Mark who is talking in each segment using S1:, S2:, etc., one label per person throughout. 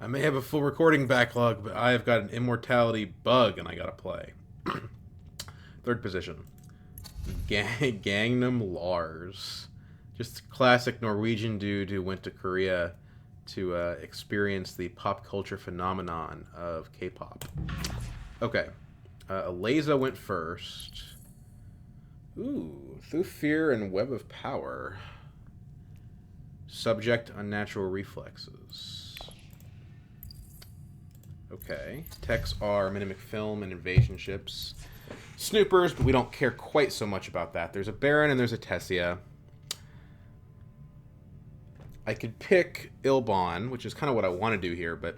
S1: I may have a full recording backlog, but I have got an immortality bug and I gotta play. Third position. Gangnam Lars. Just classic Norwegian dude who went to Korea to experience the pop culture phenomenon of K-pop. Okay. Aleza went first. Ooh, through fear and web of power. Subject unnatural reflexes. Okay. Techs are mimic film and invasion ships. Snoopers, but we don't care quite so much about that. There's a Baron and there's a Tessia. I could pick Ilbon, which is kind of what I want to do here, but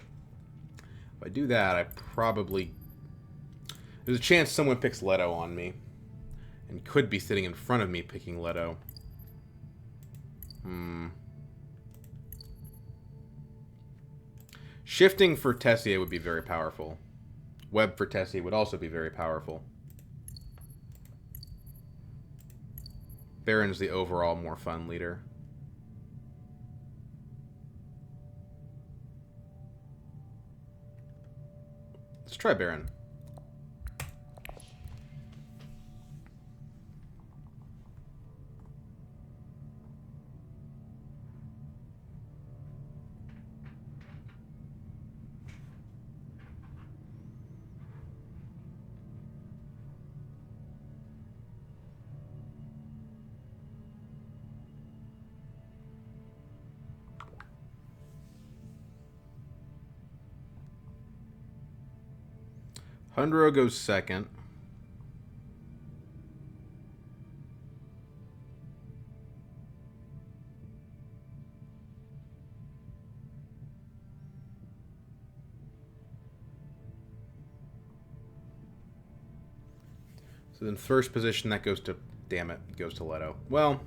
S1: if I do that, I probably... There's a chance someone picks Leto on me. And could be sitting in front of me picking Leto. Shifting for Tessia would be very powerful. Web for Tessia would also be very powerful. Baron's the overall more fun leader. Let's try Baron. Hundro goes second. So then first position, that goes to... Damn it, goes to Leto. Well,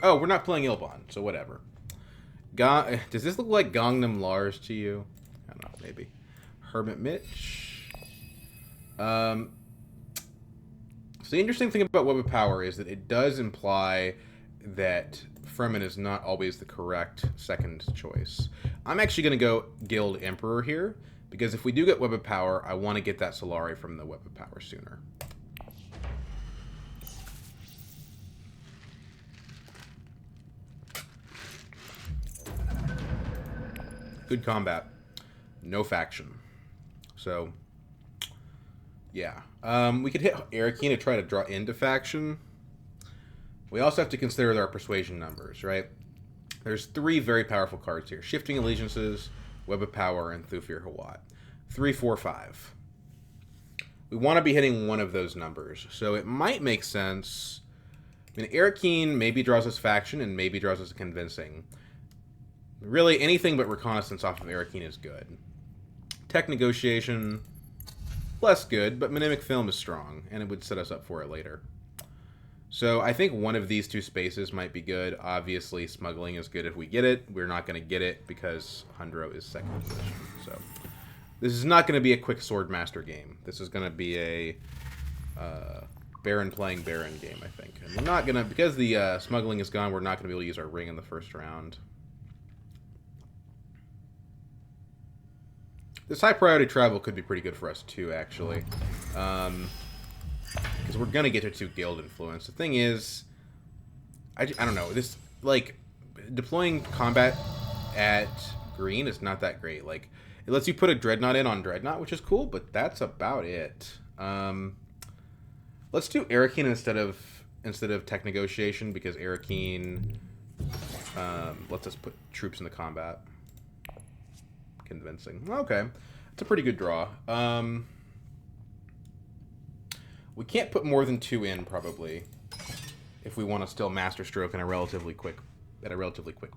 S1: oh, we're not playing Ilbon, so whatever. Does this look like Gangnam Lars to you? I don't know, maybe. Hermit Mitch. So the interesting thing about Web of Power is that it does imply that Fremen is not always the correct second choice. I'm actually going to go Guild Emperor here, because if we do get Web of Power, I want to get that Solari from the Web of Power sooner. Good combat. No faction. So... yeah. We could hit Arakeen to try to draw into faction. We also have to consider our persuasion numbers, right? There's 3 very powerful cards here. Shifting Allegiances, Web of Power, and Thufir Hawat. 3, 4, 5. We want to be hitting one of those numbers. So it might make sense... I mean, Arakeen maybe draws us faction and maybe draws us convincing. Really, anything but reconnaissance off of Arakeen is good. Tech Negotiation... less good, but Mimic Film is strong, and it would set us up for it later. So I think one of these 2 spaces might be good. Obviously, Smuggling is good if we get it. We're not going to get it because Hundro is second position. So this is not going to be a quick Swordmaster game. This is going to be a Baron playing Baron game, I think. And we're not going to, because the Smuggling is gone, we're not going to be able to use our ring in the first round. This high priority travel could be pretty good for us too, actually. Because we're going to get to guild influence. The thing is, I don't know, this, like, deploying combat at green is not that great. Like, it lets you put a Dreadnought in on Dreadnought, which is cool, but that's about it. Let's do Arakeen instead of Tech Negotiation, because Arakeen lets us put troops into combat. Convincing. Okay. It's a pretty good draw. We can't put more than 2 in, probably, if we want to still master stroke at a relatively quick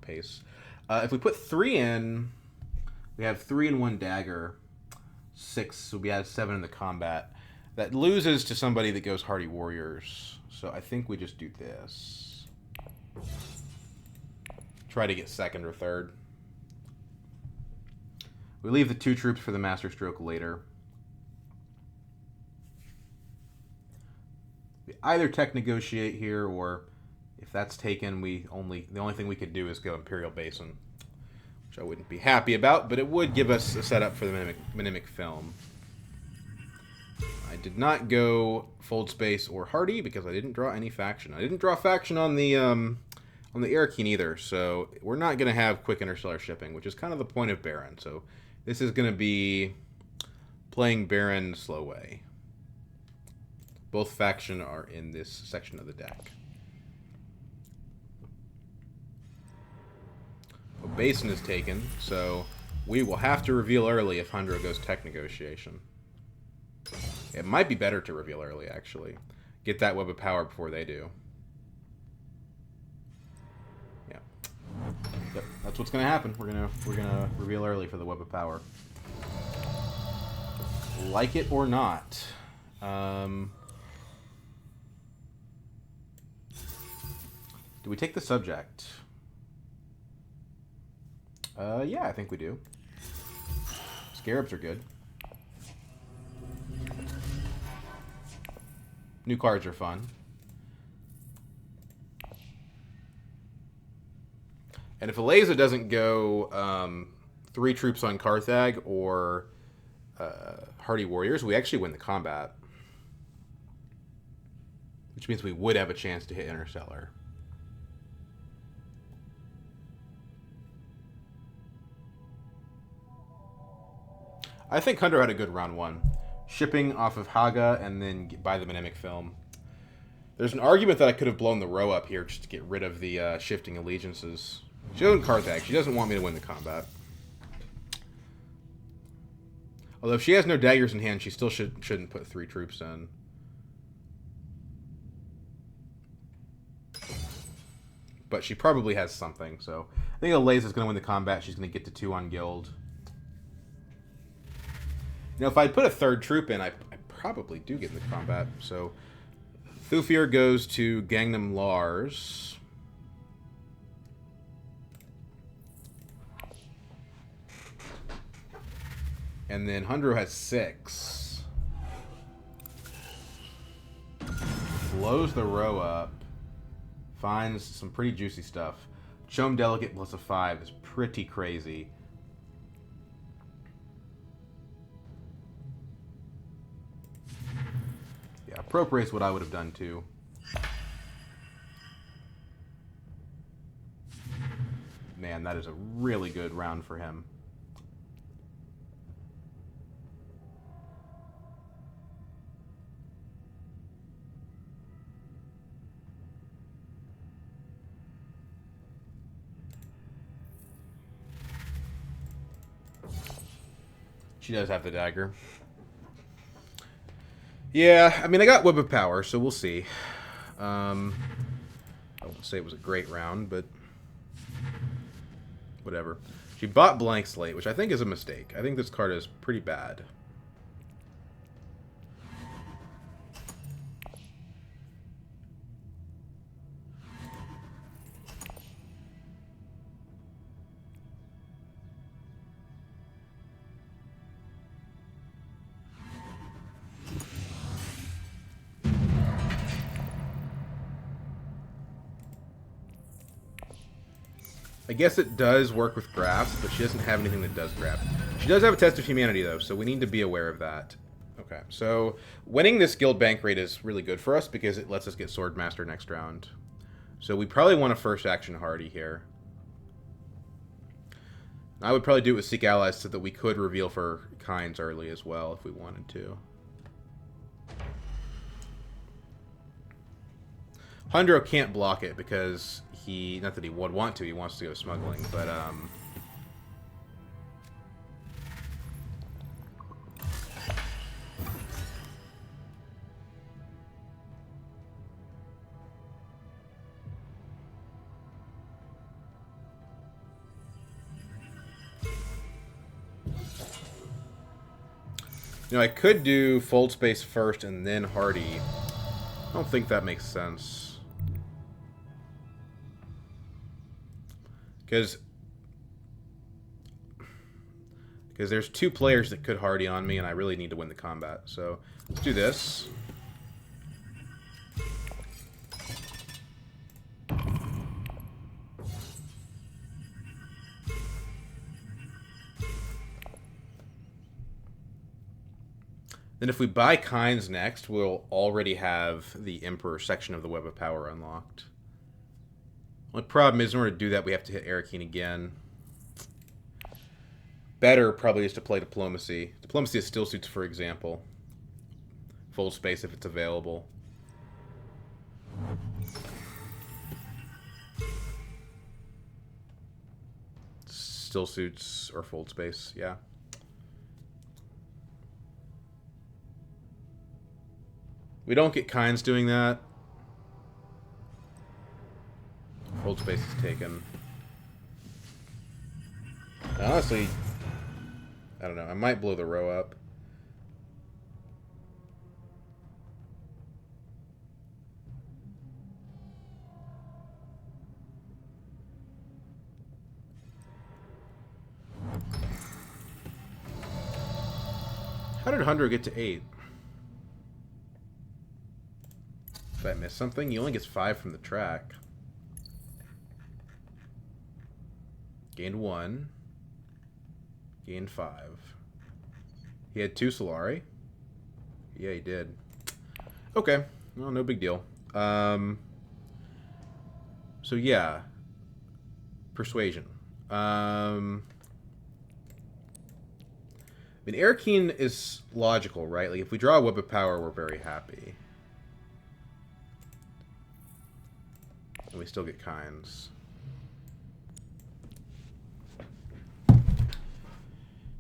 S1: pace. If we put 3 in, we have 3 and 1 dagger, 6, so we have 7 in the combat. That loses to somebody that goes Hardy Warriors. So I think we just do this. Try to get second or third. We leave the 2 troops for the master stroke later. We either tech negotiate here, or if that's taken, the only thing we could do is go Imperial Basin, which I wouldn't be happy about, but it would give us a setup for the Mnemic film. I did not go Fold Space or Hardy because I didn't draw any faction. I didn't draw faction on the Arakeen either, so we're not going to have quick interstellar shipping, which is kind of the point of Baron. So this is going to be playing Baron slow way. Both faction are in this section of the deck. A Basin is taken, so we will have to reveal early if Hundra goes Tech Negotiation. It might be better to reveal early, actually. Get that Web of Power before they do. Yeah. Yep, that's what's gonna happen. We're gonna reveal early for the Web of Power. Like it or not. Do we take the subject? Yeah, I think we do. Scarabs are good. New cards are fun. And if Eliza doesn't go 3 troops on Carthag or Hardy Warriors, we actually win the combat. Which means we would have a chance to hit Interstellar. I think Hunter had a good round 1. Shipping off of Haga and then buy the Mnemic film. There's an argument that I could have blown the row up here just to get rid of the shifting allegiances. She doesn't Carthag. She doesn't want me to win the combat. Although if she has no daggers in hand, she still shouldn't put 3 troops in. But she probably has something, so I think Eliza's going to win the combat. She's going to get to 2 on Guild. You know, if I put a 3rd troop in, I probably do get in the combat. So, Thufir goes to Gangnam Lars. And then Hundro has 6. Blows the row up. Finds some pretty juicy stuff. Chome Delicate plus a 5 is pretty crazy. Yeah, appropriate's what I would have done too. Man, that is a really good round for him. She does have the dagger. Yeah, I mean, I got Web of Power, so we'll see. I won't say it was a great round, but whatever. She bought Blank Slate, which I think is a mistake. I think this card is pretty bad. I guess it does work with Grasp, but she doesn't have anything that does Grasp. She does have a Test of Humanity, though, so we need to be aware of that. Okay, so winning this Guild Bank rate is really good for us because it lets us get Swordmaster next round. So we probably want a first action Hardy here. I would probably do it with Seek Allies so that we could reveal for Kinds early as well if we wanted to. Hundro can't block it because he, not that he would want to, he wants to go smuggling, but you know, I could do Fold Space first and then Hardy. I don't think that makes sense. Because there's 2 players that could Hardy on me, and I really need to win the combat. So let's do this. Then if we buy Kinds next, we'll already have the Emperor section of the Web of Power unlocked. Only problem is, in order to do that, we have to hit Arakeen again. Better probably is to play Diplomacy. Diplomacy is Still Suits, for example. Full space if it's available. Still Suits or Fold Space, yeah. We don't get Kinds doing that. Fold Space is taken. Honestly, I don't know. I might blow the row up. How did Hundred get to 8? Did I miss something? He only gets 5 from the track. Gained 1. Gained 5. He had 2 Solari? Yeah, he did. Okay. Well, no big deal. So, yeah. Persuasion. I mean, Arakeen is logical, right? Like, if we draw a Web of Power, we're very happy. And we still get Kinds.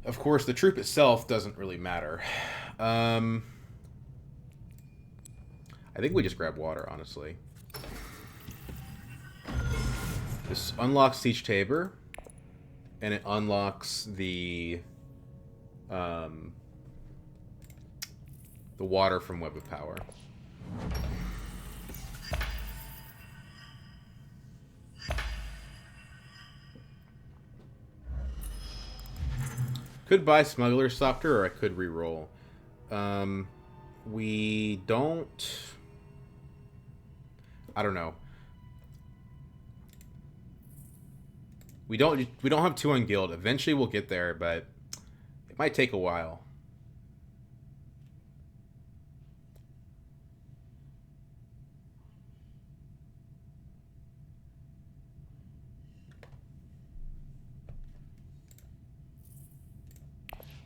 S1: Of course, the troop itself doesn't really matter. I think we just grab water, honestly. This unlocks Siege Tabor, and it unlocks the water from Web of Power. Could buy Smuggler Softer, or I could re-roll. We don't... I don't know. We don't have 2 on Guild. Eventually we'll get there, but it might take a while.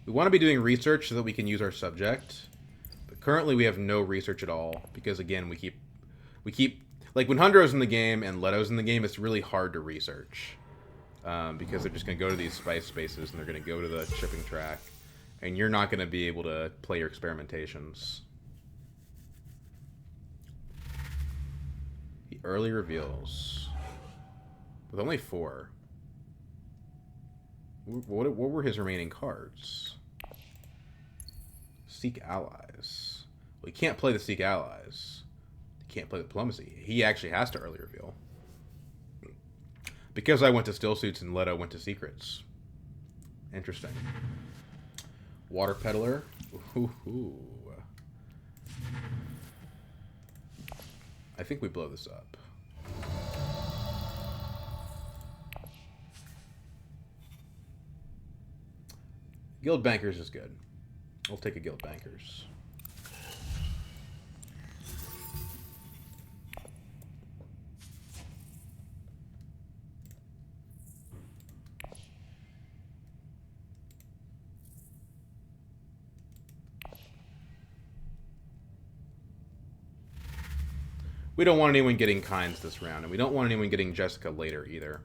S1: We want to be doing research so that we can use our subject. But currently we have no research at all because, again, we keep like when Hundero's in the game and Leto's in the game, it's really hard to research because they're just going to go to these spice spaces and they're going to go to the shipping track, and you're not going to be able to play your experimentations. The early reveals with only 4. What were his remaining cards? Seek allies. Well, he can't play the Seek allies. He can't play the Diplomacy. He actually has to early reveal. Because I went to Still Suits and Leto went to Secrets. Interesting. Water Peddler. Ooh. I think we blow this up. Guild Bankers is good. We'll take a Guild Bankers. We don't want anyone getting Kinds this round, and we don't want anyone getting Jessica later either.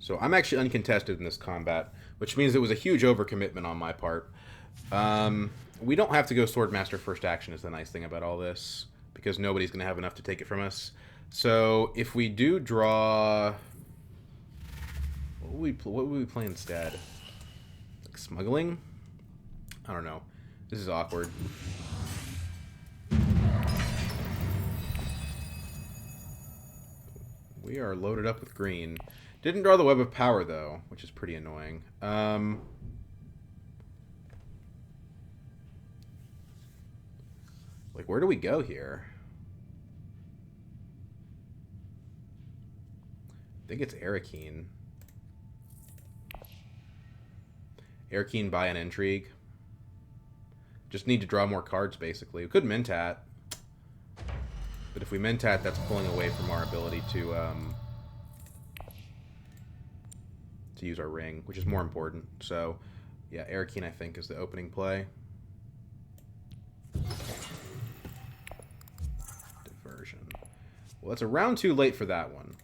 S1: So I'm actually uncontested in this combat, which means it was a huge overcommitment on my part. We don't have to go Swordmaster first action is the nice thing about all this, because nobody's going to have enough to take it from us. So if we do draw... What would we play instead? Like smuggling? I don't know. This is awkward. We are loaded up with green. Didn't draw the Web of Power, though, which is pretty annoying. Like, where do we go here? I think it's Arakeen. Arakeen buy an Intrigue. Just need to draw more cards, basically. We could Mentat. But if we Mentat, that's pulling away from our ability to use our ring, which is more important. So, yeah, Arakeen, I think, is the opening play. Diversion. Well, it's a round too late for that one.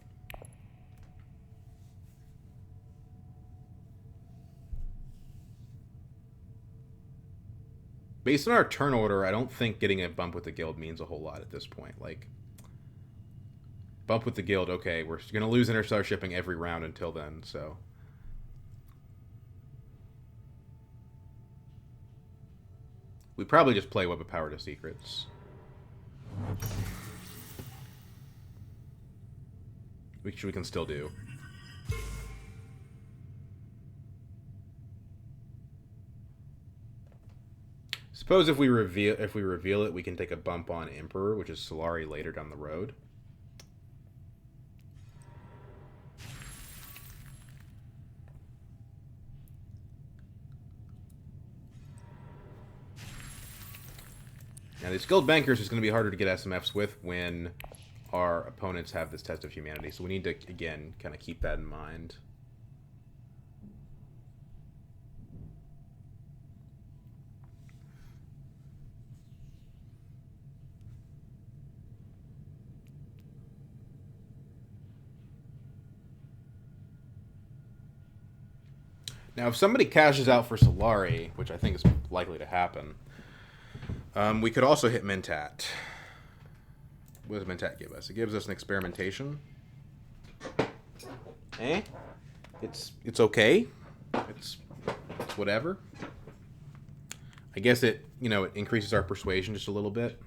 S1: Based on our turn order, I don't think getting a bump with the guild means a whole lot at this point. Like, bump with the guild, okay, we're going to lose Interstellar Shipping every round until then, so... We probably just play Web of Power to Secrets. Which we can still do. Suppose if we reveal it, we can take a bump on Emperor, which is Solari later down the road. Now, these Skilled Bankers is going to be harder to get SMFs with when our opponents have this Test of Humanity. So we need to, again, kind of keep that in mind. Now, if somebody cashes out for Solari, which I think is likely to happen... we could also hit Mentat. What does Mentat give us? It gives us an experimentation. It's okay. It's whatever. I guess it, it increases our persuasion just a little bit.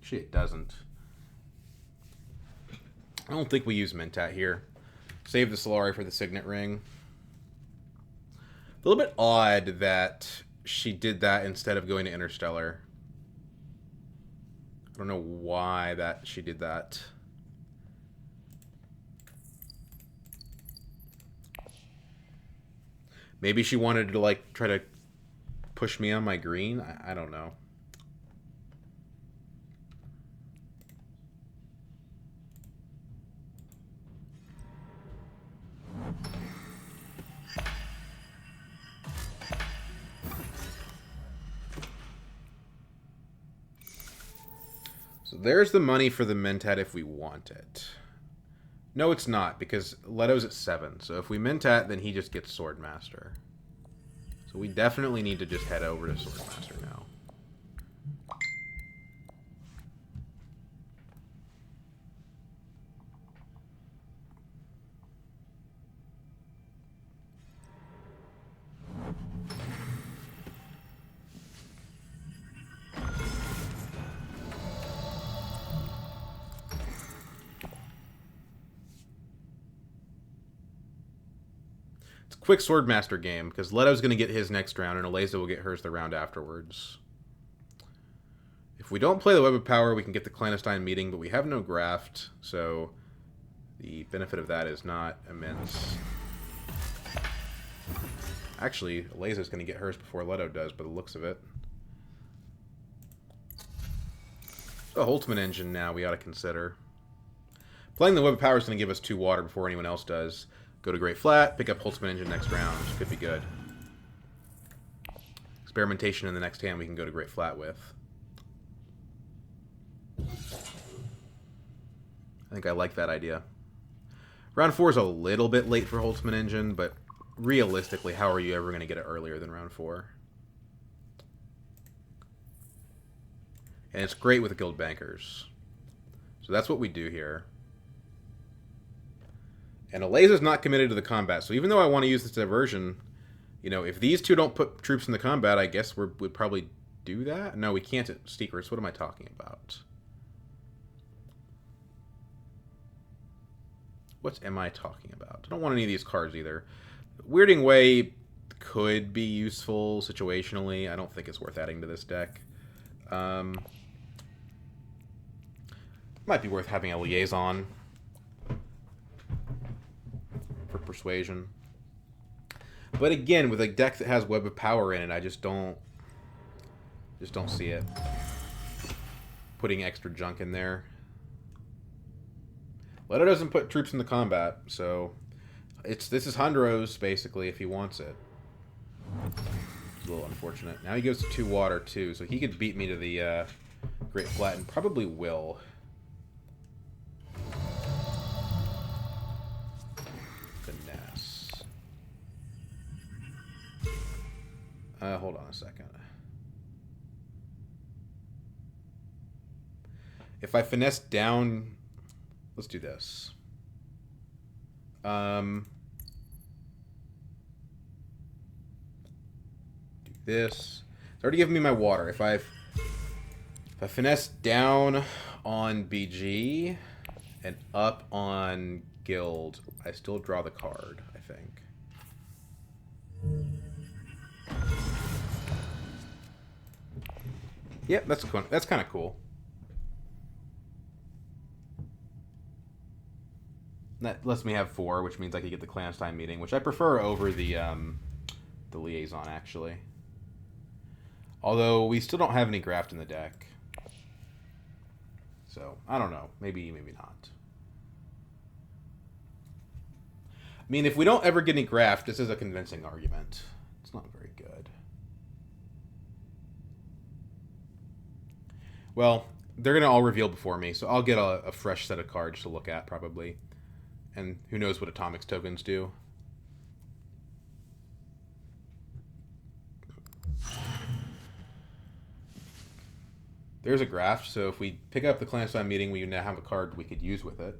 S1: Actually, it doesn't. I don't think we use Mentat here. Save the Solari for the Signet Ring. A little bit odd that she did that instead of going to Interstellar. I don't know why she did that. Maybe she wanted to, like, try to push me on my green? I don't know. So there's the money for the Mentat if we want it. No, it's not, because Leto's at 7. So if we Mentat, then he just gets Swordmaster. So we definitely need to just head over to Swordmaster now. Quick Swordmaster game, because Leto's going to get his next round, and Eliza will get hers the round afterwards. If we don't play the Web of Power, we can get the Clandestine Meeting, but we have no Graft, so the benefit of that is not immense. Actually, Eliza's going to get hers before Leto does, by the looks of it. So, Holtzman Engine now we ought to consider. Playing the Web of Power is going to give us 2 water before anyone else does. Go to Great Flat, pick up Holtzman Engine next round. Could be good. Experimentation in the next hand we can go to Great Flat with. I think I like that idea. Round 4 is a little bit late for Holtzman Engine, but realistically, how are you ever going to get it earlier than round 4? And it's great with the Guild Bankers. So that's what we do here. And Eliza's not committed to the combat, so even though I want to use this diversion, if these two don't put troops in the combat, I guess we'd probably do that? No, we can't at Secrets. What am I talking about? What am I talking about? I don't want any of these cards either. Weirding Way could be useful situationally. I don't think it's worth adding to this deck. Might be worth having a Liaison for persuasion. But again, with a deck that has Web of Power in it, I just don't Just don't see it. Putting extra junk in there. Leto doesn't put troops into combat, so this is Handro's basically if he wants it. It's a little unfortunate. Now he goes to 2 water too, so he could beat me to the Great Flat and probably will. Finesse. Hold on a second. If I finesse down, let's do this. Do this. It's already giving me my water. If I finesse down on BG and up on Guild, I still draw the card, I think. Yep, that's kind of cool. That lets me have 4, which means I can get the clandestine meeting, which I prefer over the liaison, actually. Although we still don't have any graft in the deck. So, I don't know. Maybe, maybe not. I mean, if we don't ever get any graft, this is a convincing argument. It's not very good. Well, they're going to all reveal before me, so I'll get a fresh set of cards to look at, probably. And who knows what atomics tokens do. There's a graft, so if we pick up the clandestine meeting, we now have a card we could use with it.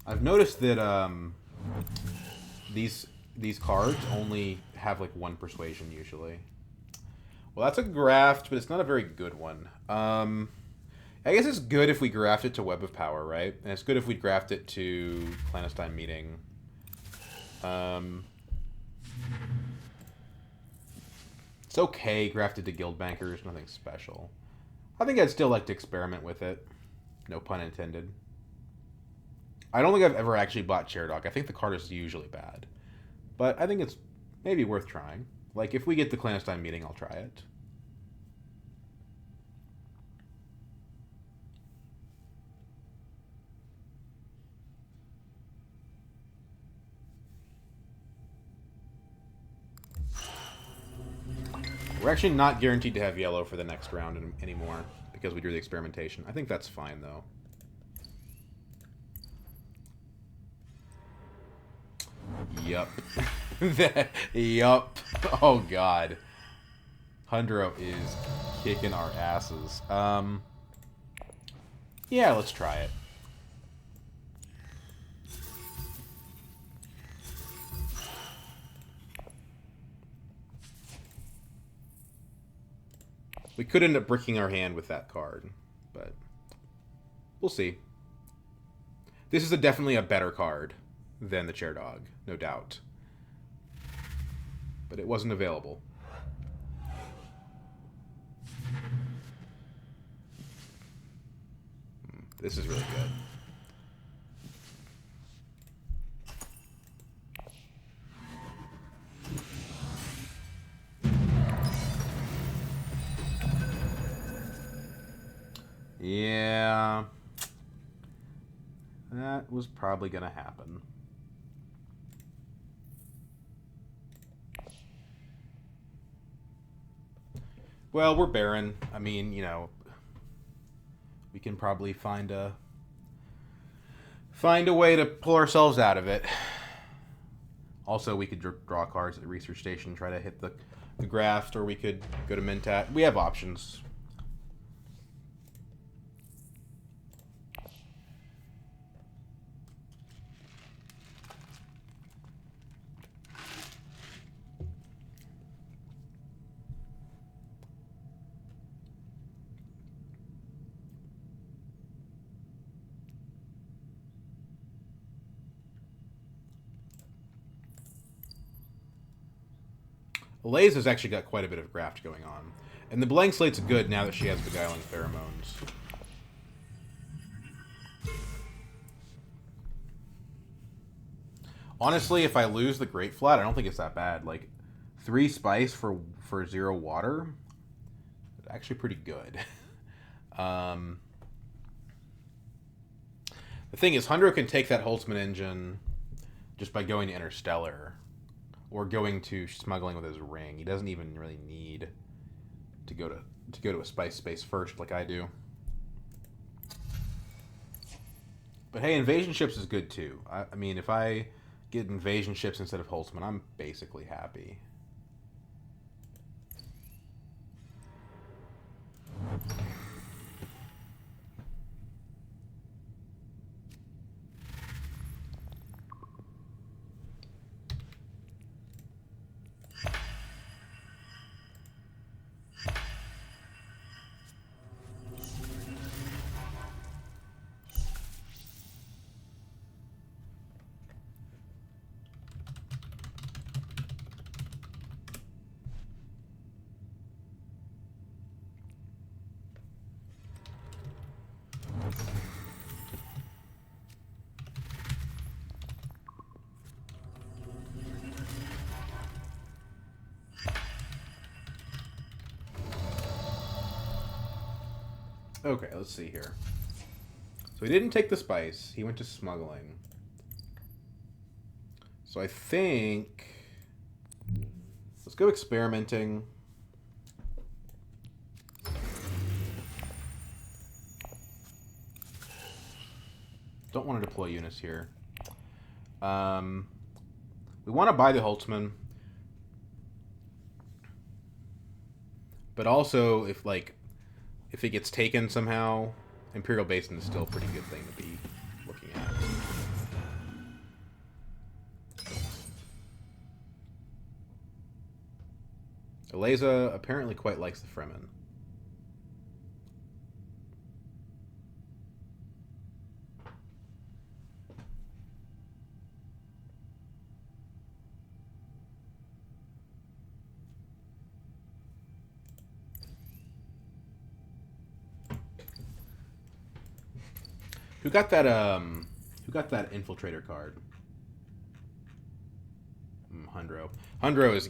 S1: I've noticed that these cards only have like 1 persuasion usually. Well, that's a graft, but it's not a very good one. I guess it's good if we graft it to Web of Power, right? And it's good if we graft it to Clandestine Meeting. It's okay grafted to Guild Bankers, nothing special. I think I'd still like to experiment with it. No pun intended. I don't think I've ever actually bought Chair Dog. I think the card is usually bad. But I think it's maybe worth trying. Like, if we get the Clandestine Meeting, I'll try it. We're actually not guaranteed to have yellow for the next round anymore because we drew the experimentation. I think that's fine, though. Yup. Yup. Oh, God. Hundro is kicking our asses. Yeah, let's try it. We could end up bricking our hand with that card, but we'll see. This is definitely a better card than the Chair Dog, no doubt. But it wasn't available. This is really good. Yeah. That was probably going to happen. Well, we're Baron. I mean, you know, we can probably find a way to pull ourselves out of it. Also, we could draw cards at the research station, try to hit the graft, or we could go to Mentat. We have options. Lay's has actually got quite a bit of graft going on. And the blank slate's good now that she has Beguiling Pheromones. Honestly, if I lose the Great Flat, I don't think it's that bad. Like, 3 spice for 0 water, it's actually pretty good. The thing is, Hundro can take that Holtzman engine just by going to Interstellar or going to smuggling with his ring. He doesn't even really need to go to a spice space first like I do. But hey, invasion ships is good too. I mean, if I get invasion ships instead of Holtzman, I'm basically happy. Okay, let's see here. So he didn't take the spice. He went to smuggling. So I think... let's go experimenting. Don't want to deploy units here. We want to buy the Holtzman. But also, if it gets taken somehow, Imperial Basin is still a pretty good thing to be looking at. Eliza apparently quite likes the Fremen. Who got that infiltrator card? Hundro. Hundro's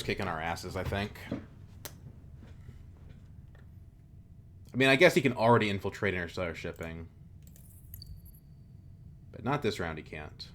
S1: kicking our asses, I think. I mean, I guess he can already infiltrate interstellar shipping. But not this round he can't.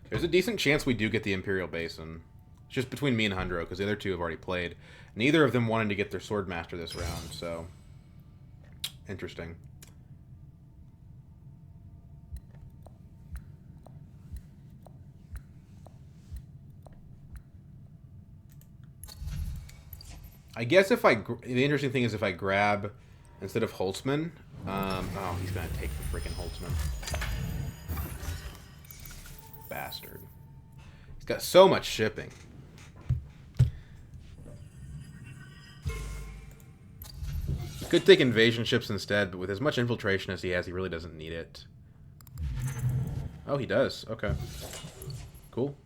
S1: There's a decent chance we do get the Imperial Basin. It's just between me and Hundro, because the other two have already played. Neither of them wanted to get their Swordmaster this round, so... interesting. I guess if I... the interesting thing is if I grab, instead of Holtzman... oh, he's going to take the freaking Holtzman. Bastard. He's got so much shipping. Could take invasion ships instead, but with as much infiltration as he has, he really doesn't need it. Oh, he does. Okay. Cool.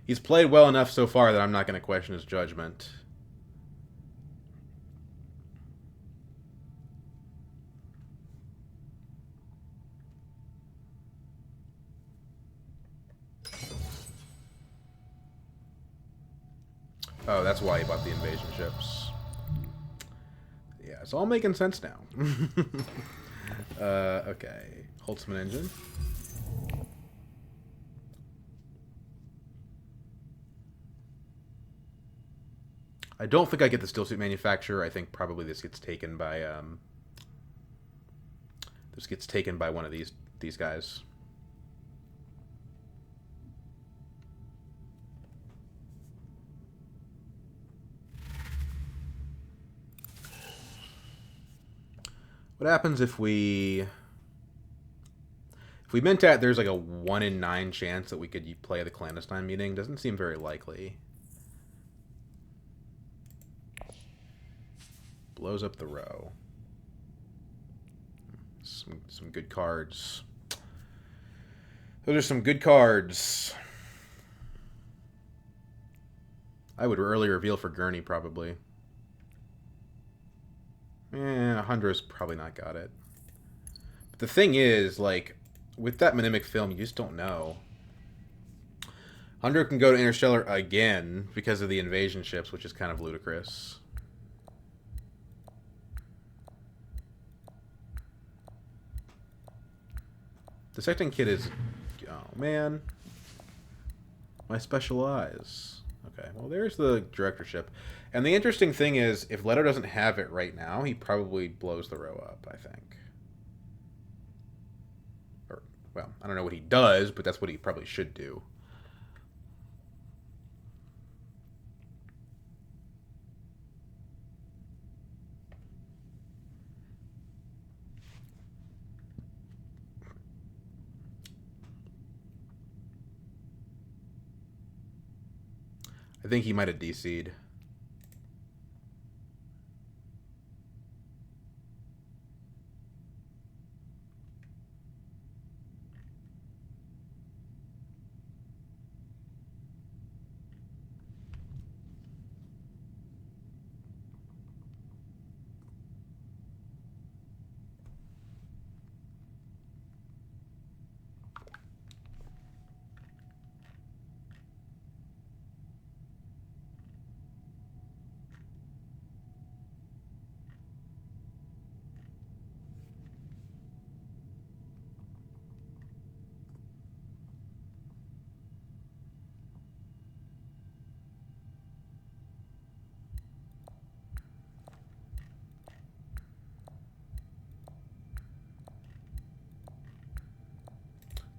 S1: He's played well enough so far that I'm not going to question his judgment. Oh, that's why he bought the invasion ships. Yeah, it's all making sense now. Okay. Holtzman engine. I don't think I get the steel suit manufacturer. I think probably this gets taken by one of these guys. What happens if we Mentat, there's like a 1 in 9 chance that we could play the clandestine meeting? Doesn't seem very likely. Blows up the row. Some good cards. Those are some good cards. I would early reveal for Gurney, probably. Hundra's probably not got it. But the thing is, like, with that Mnemonic film, you just don't know. Hundra can go to Interstellar again because of the invasion ships, which is kind of ludicrous. Dissecting Kid is... Oh, man. My special eyes. Okay, well, there's the directorship. And the interesting thing is, if Leto doesn't have it right now, he probably blows the row up, I think. Or, well, I don't know what he does, but that's what he probably should do. I think he might have DC'd.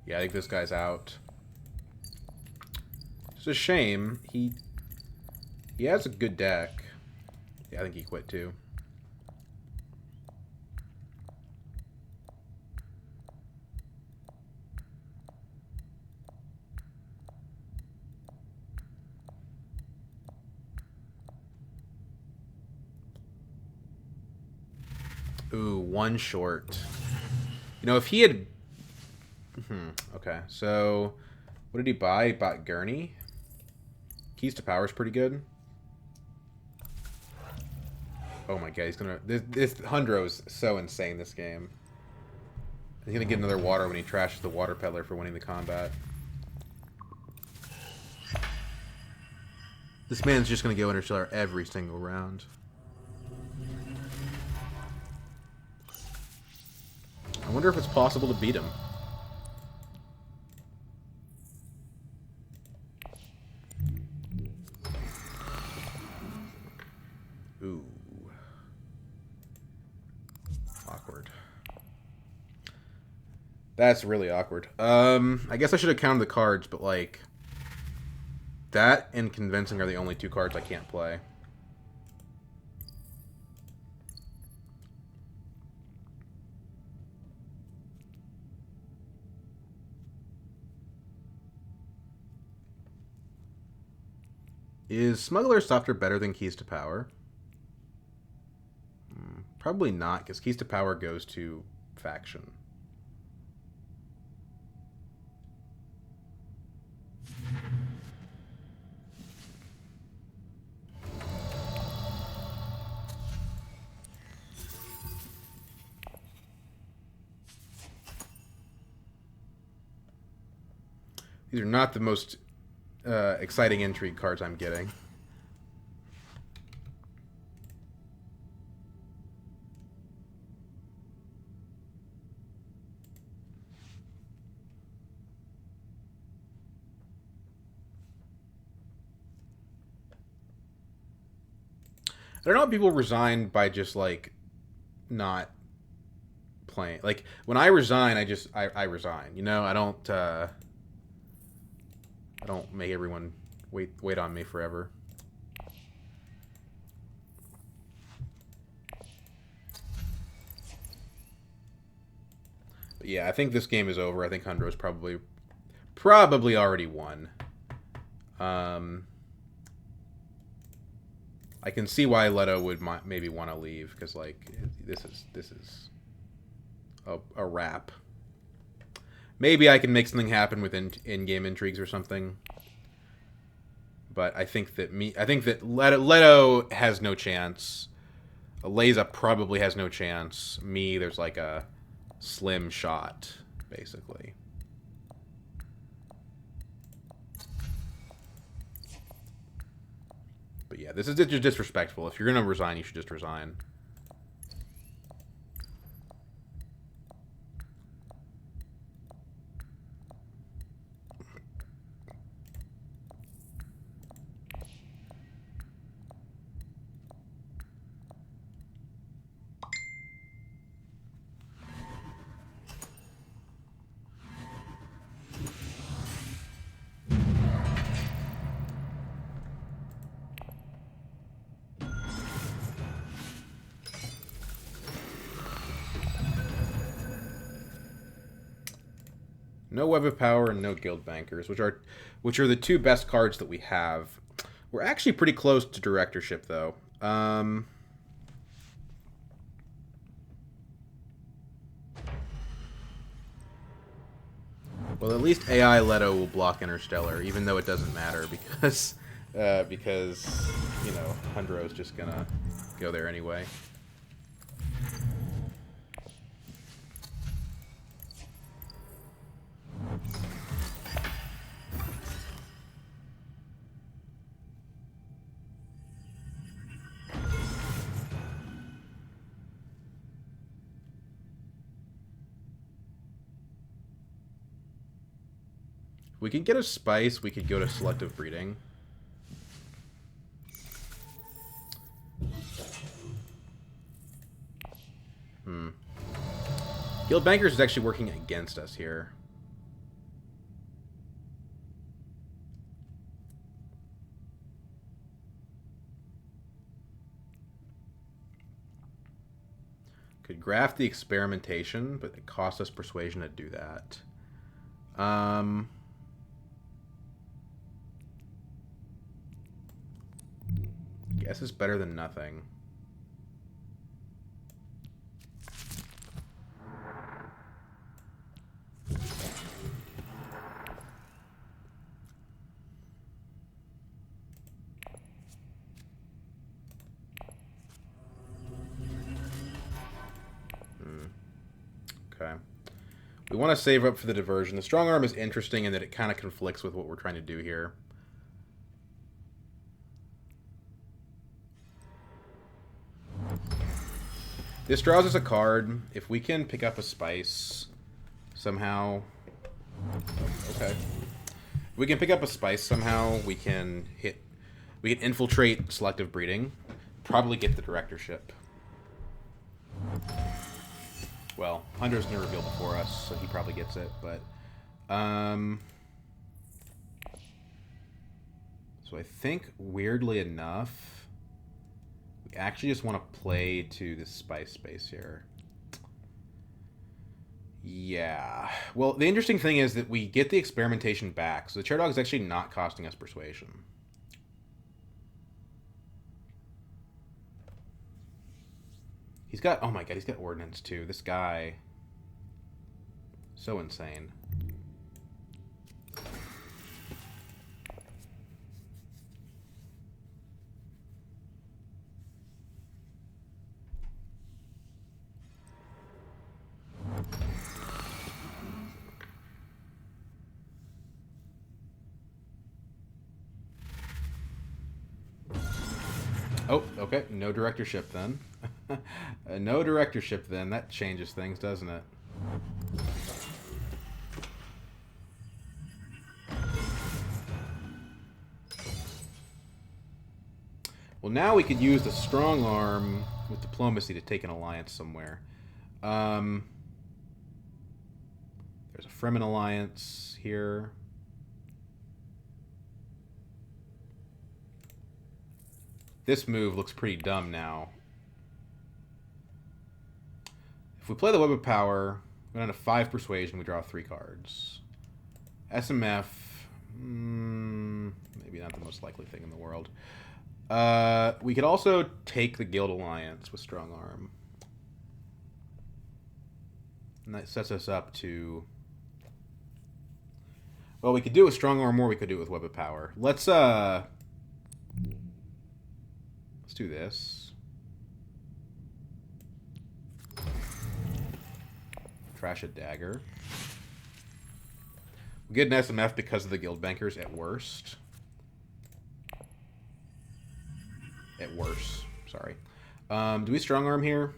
S1: Yeah, I think this guy's out. It's a shame. He has a good deck. Yeah, I think he quit too. Ooh, one short. You know, if he had... okay, so... What did he buy? He bought Gurney. Keys to Power's pretty good. Oh my god, he's gonna... This Hundro's so insane, this game. He's gonna get another water when he trashes the Water Peddler for winning the combat. This man's just gonna go Interstellar every single round. I wonder if it's possible to beat him. Ooh. Awkward. That's really awkward. I guess I should have counted the cards, but like... That and Convincing are the only two cards I can't play. Is Smuggler's Softer better than Keys to Power? Probably not, because Keys to Power goes to Faction. These are not the most exciting Intrigue cards I'm getting. I don't know if people resign by just, like, not playing. Like, when I resign, I resign. You know, I don't make everyone wait on me forever. But yeah, I think this game is over. I think Hundro's probably already won. I can see why Leto would maybe want to leave, because like this is a wrap. Maybe I can make something happen with in-game intrigues or something. But I think that Leto has no chance. Leza probably has no chance. Me, there's like a slim shot, basically. But yeah, this is just disrespectful. If you're going to resign, you should just resign. No Web of Power and no Guild Bankers, which are the two best cards that we have. We're actually pretty close to directorship, though. Well, at least AI Leto will block Interstellar, even though it doesn't matter because you know, Hundro's just gonna go there anyway. We could get a spice. We could go to selective breeding. Guild Bankers is actually working against us here. Could graft the experimentation, but it costs us persuasion to do that. Guess it's better than nothing. Okay. We want to save up for the diversion. The strong arm is interesting in that it kind of conflicts with what we're trying to do here. This draws us a card. If we can pick up a spice somehow... Okay. If we can pick up a spice somehow, we can infiltrate selective breeding. Probably get the directorship. Well, Hunter's going to reveal before us, so he probably gets it, but... So I think, weirdly enough, we actually just want to play to this spice space here. Yeah. Well, the interesting thing is that we get the experimentation back, so the Chair Dog is actually not costing us persuasion. He's got... Oh my god, he's got ordnance, too. This guy... So insane. Oh, okay. No directorship then. No directorship then. That changes things, doesn't it? Well, now we could use the strong arm with diplomacy to take an alliance somewhere. There's a Fremen alliance here. This move looks pretty dumb now. If we play the Web of Power, we go down to 5 persuasion, we draw 3 cards. SMF, maybe not the most likely thing in the world. We could also take the Guild Alliance with Strong Arm. And that sets us up to Well, we could do it with strong arm, or we could do it with web of power. Let's do this. Trash a dagger. We get an SMF because of the guild bankers at worst. At worst, sorry. Do we strong arm here?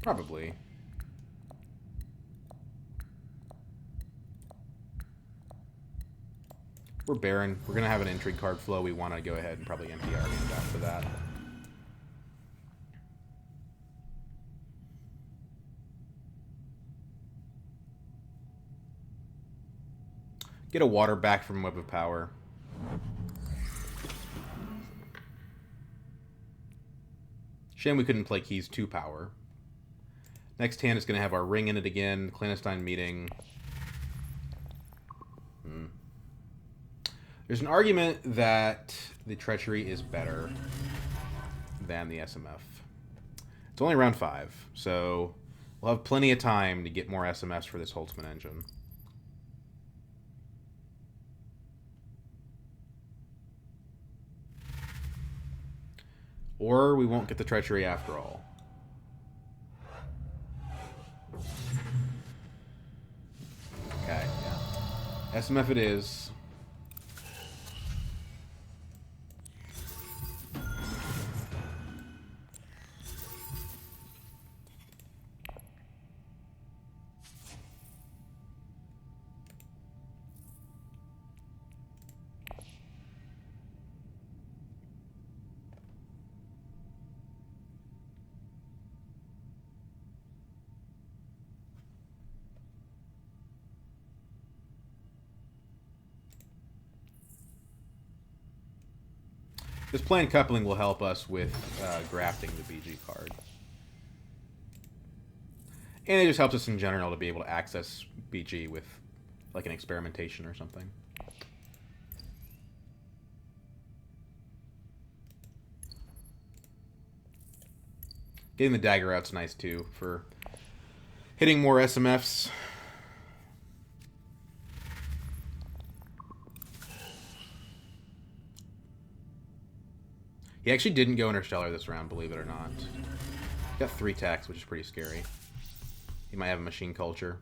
S1: Probably. We're Baron. We're going to have an intrigue card flow. We want to go ahead and probably empty our hand after that. Get a water back from Web of Power. Shame we couldn't play Keys 2 Power. Next hand is going to have our ring in it again. Clandestine Meeting. There's an argument that the Treachery is better than the SMF. It's only round 5, so we'll have plenty of time to get more SMFs for this Holtzman engine. Or we won't get the Treachery after all. Okay, yeah. SMF it is. This plane coupling will help us with grafting the BG card. And it just helps us in general to be able to access BG with like an experimentation or something. Getting the dagger out's nice too for hitting more SMFs. He actually didn't go Interstellar this round, believe it or not. He got 3 attacks, which is pretty scary. He might have a machine culture.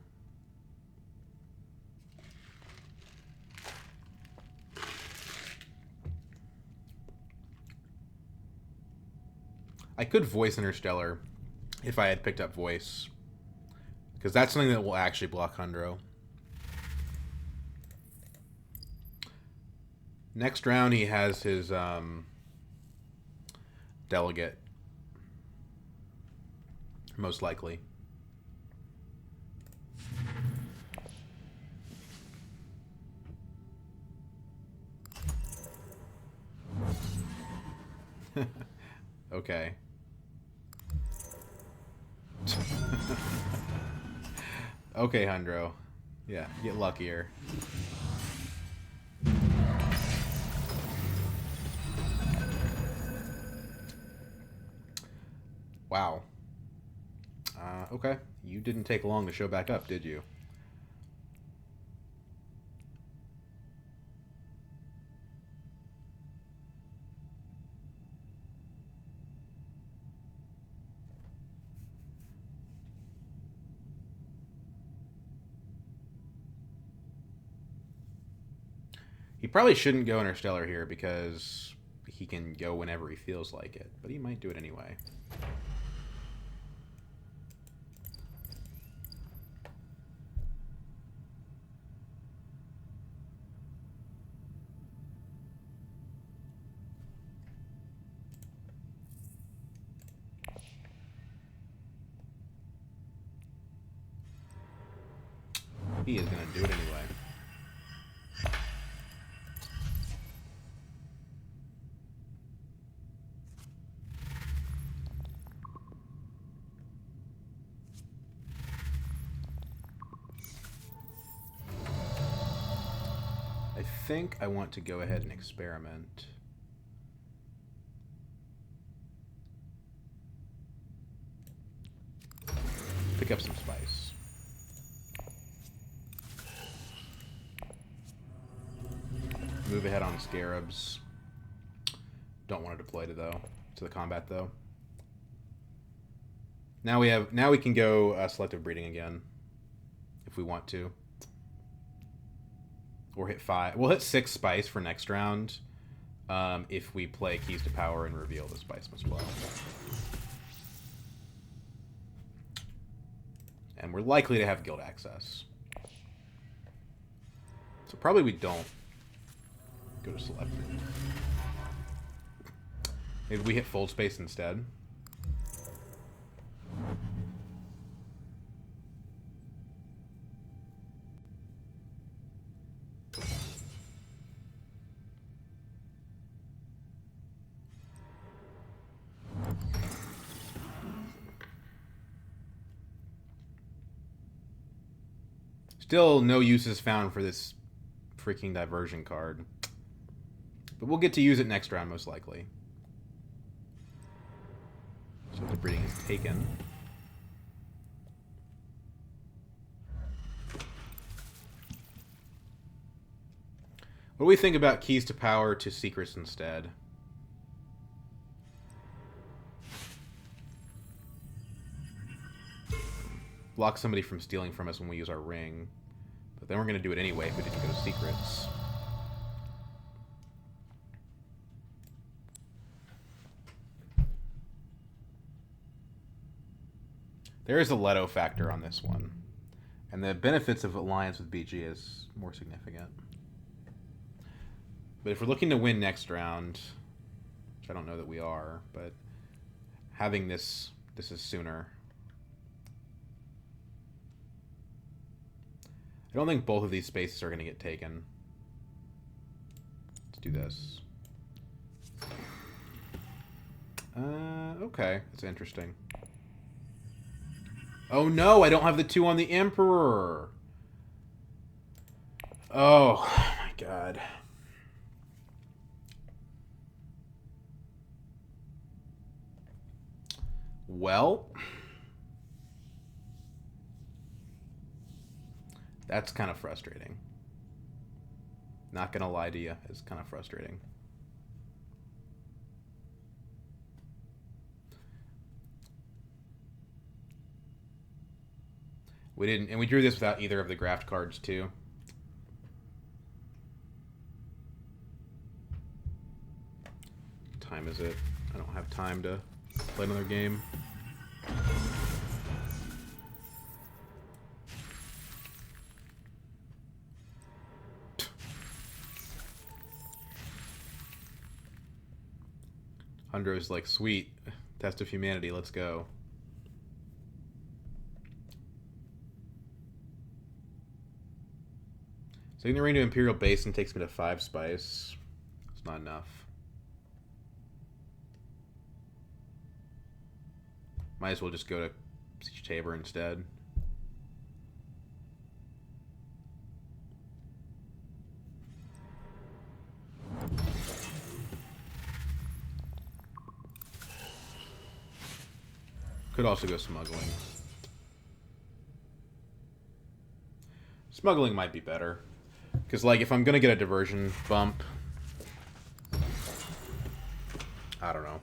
S1: I could voice Interstellar if I had picked up voice, because that's something that will actually block Hundro. Next round he has his delegate, most likely. Okay. Okay, Hundro. Yeah, get luckier. Wow. Okay. You didn't take long to show back up, did you? He probably shouldn't go Interstellar here because he can go whenever he feels like it, but he might do it anyway. He is going to do it anyway. I think I want to go ahead and experiment. pick up some spice. Move ahead on scarabs. Don't want to deploy to the combat though. Now we can go selective breeding again if we want to. Or hit 5. We'll hit 6 spice for next round if we play Keys to Power and reveal the spice as well. And we're likely to have guild access. So probably we don't go to selective. Maybe we hit fold space instead. Still no uses found for this freaking diversion card. But we'll get to use it next round, most likely. So the breeding is taken. What do we think about Keys to Power to Secrets instead? Block somebody from stealing from us when we use our ring. But then we're going to do it anyway if we didn't go to Secrets. There is a Leto factor on this one. And the benefits of alliance with BG is more significant. But if we're looking to win next round, which I don't know that we are, but having this is sooner. I don't think both of these spaces are going to get taken. Let's do this. Okay. That's interesting. Oh no, I don't have the 2 on the Emperor. Oh my god. Well, that's kind of frustrating. Not gonna lie to you, it's kind of frustrating. We didn't, and we drew this without either of the graft cards too. What time is it? I don't have time to play another game. Hundro's like, sweet, test of humanity, let's go. So in the ring to Imperial Basin takes me to 5 spice. It's not enough. Might as well just go to Siege Tabor instead. Could also go smuggling. Smuggling might be better. Because, like, if I'm going to get a diversion bump... I don't know.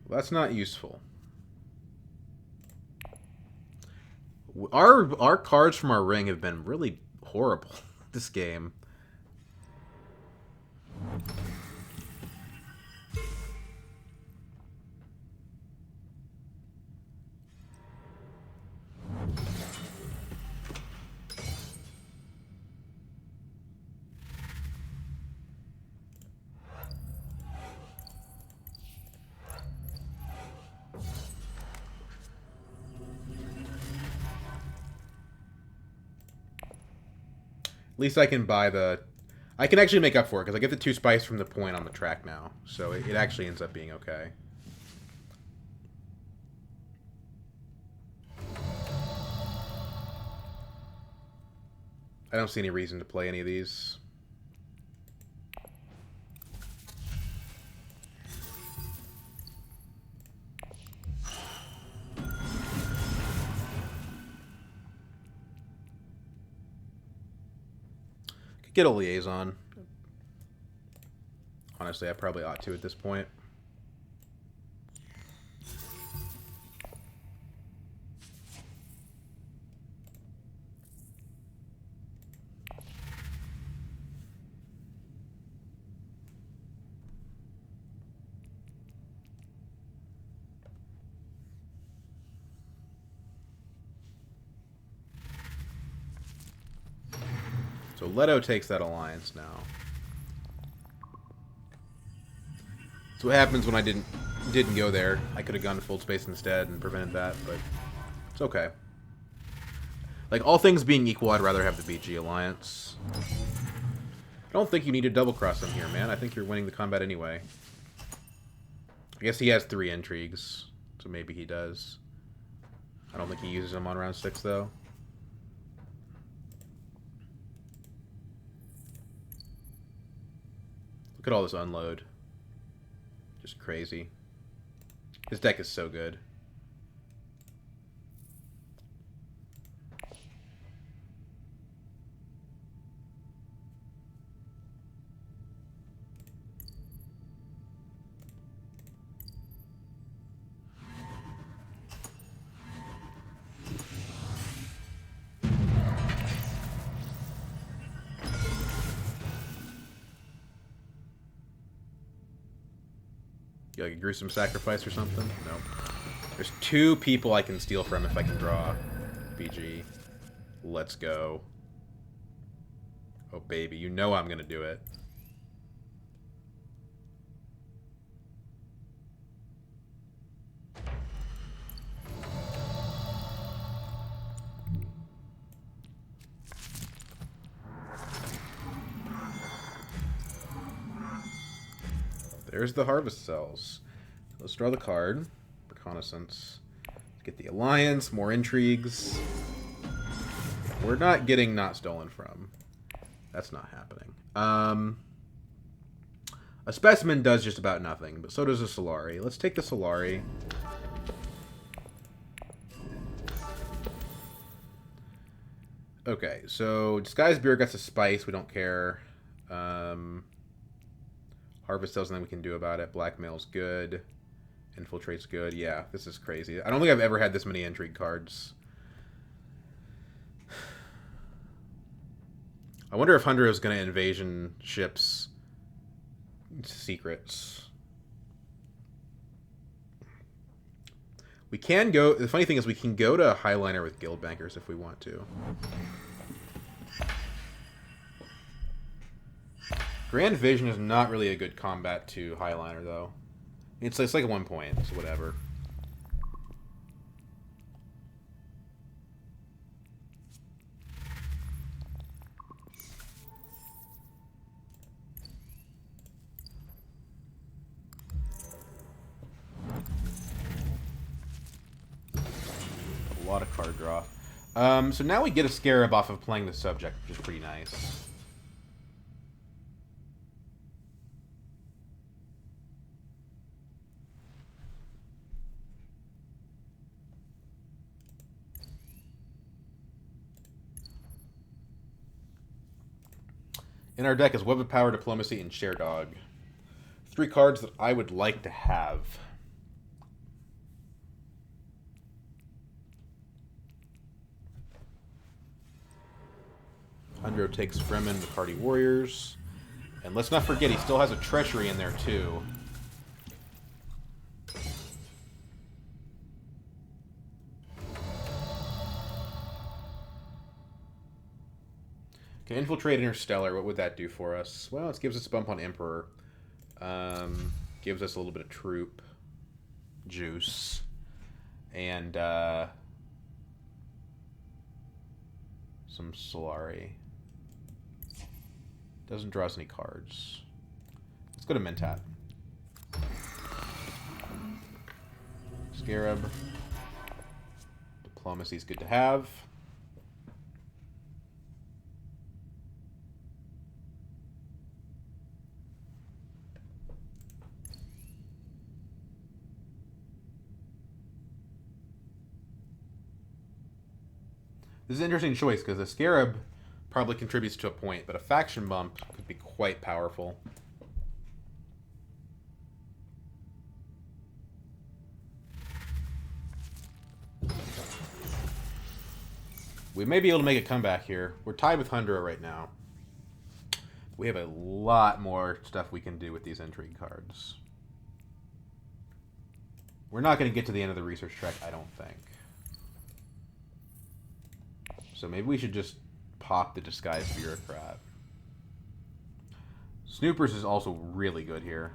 S1: That's not useful. Our cards from our ring have been really horrible this game. At least I can buy the... I can actually make up for it, because I get the 2 spice from the point on the track now. So it actually ends up being okay. I don't see any reason to play any of these. Could get a liaison. Honestly, I probably ought to at this point. So Leto takes that alliance now. So what happens when I didn't go there? I could have gone to full space instead and prevented that, but it's okay. Like, all things being equal, I'd rather have the BG alliance. I don't think you need to double cross him here, man. I think you're winning the combat anyway. I guess he has 3 intrigues, so maybe he does. I don't think he uses them on round 6, though. Look at all this unload. Just crazy. His deck is so good. You like a gruesome sacrifice or something? No. There's 2 people I can steal from if I can draw BG. Let's go. Oh, baby. You know I'm going to do it. There's the harvest cells. Let's draw the card. Reconnaissance. Get the alliance, more intrigues. We're not getting not stolen from. That's not happening. A specimen does just about nothing, but so does a Solari. Let's take the Solari. Okay, so Disguised Beer gets a spice. We don't care. Harvest Cells, nothing we can do about it. Blackmail's good. Infiltrate's good. Yeah, this is crazy. I don't think I've ever had this many intrigue cards. I wonder if Hundred is going to invasion ships secrets. We can go... The funny thing is we can go to Highliner with Guild Bankers if we want to. Grand Vision is not really a good combat to Highliner, though. It's like a 1 point, so whatever. A lot of card draw. So now we get a Scarab off of playing the subject, which is pretty nice. In our deck is Web of Power, Diplomacy, and Share Dog. 3 cards that I would like to have. Hundred takes Fremen, the Party Warriors. And let's not forget, he still has a Treachery in there, too. Can infiltrate Interstellar. What would that do for us? Well, it gives us a bump on Emperor. Gives us a little bit of troop juice. And some Solari. Doesn't draw us any cards. Let's go to Mentat. Scarab. Diplomacy is good to have. This is an interesting choice because the Scarab probably contributes to a point, but a faction bump could be quite powerful. We may be able to make a comeback here. We're tied with Hundra right now. We have a lot more stuff we can do with these Intrigue cards. We're not going to get to the end of the research track, I don't think. So maybe we should just pop the Disguised Bureaucrat. Snoopers is also really good here.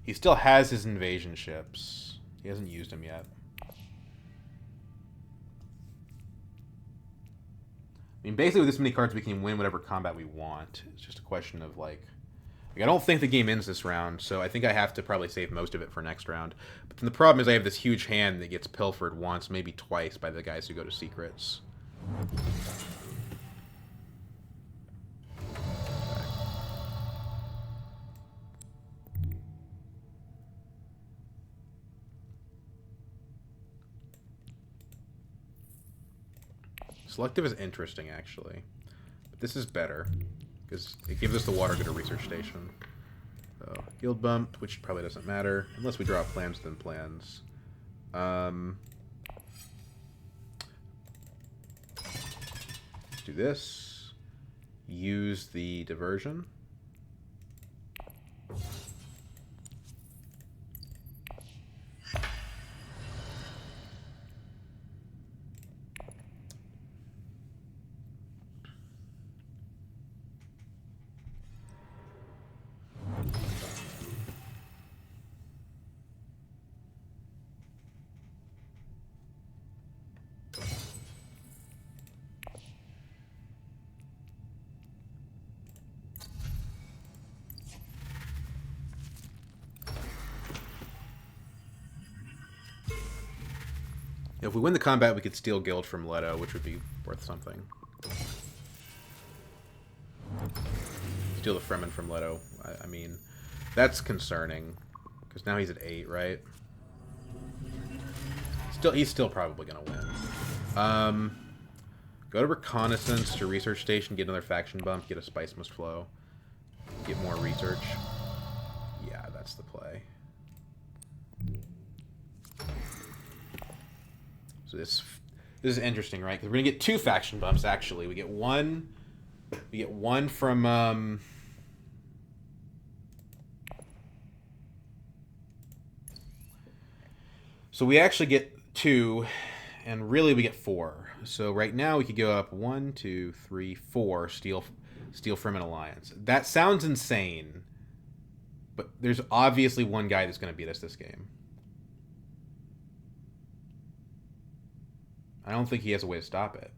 S1: He still has his invasion ships. He hasn't used them yet. I mean, basically with this many cards, we can win whatever combat we want. It's just a question of, like I don't think the game ends this round, so I think I have to probably save most of it for next round. But then the problem is I have this huge hand that gets pilfered once, maybe twice, by the guys who go to secrets. Selective is interesting, actually. But this is better, because it gives us the water good research station. So, guild bump, which probably doesn't matter, unless we draw plans within plans. Let's do this. Use the diversion. If we win the combat, we could steal guild from Leto, which would be worth something. Steal the Fremen from Leto. I mean, that's concerning, because now he's at 8, right? He's still probably gonna win. Go to reconnaissance to research station, get another faction bump, get a spice must flow, get more research. Yeah, that's the play. So this is interesting, right? Because we're gonna get 2 faction bumps. Actually, we get one from So we actually get 2, and really we get 4. So right now we could go up 1, 2, 3, 4. Steal Fremen Alliance. That sounds insane, but there's obviously one guy that's gonna beat us this game. I don't think he has a way to stop it.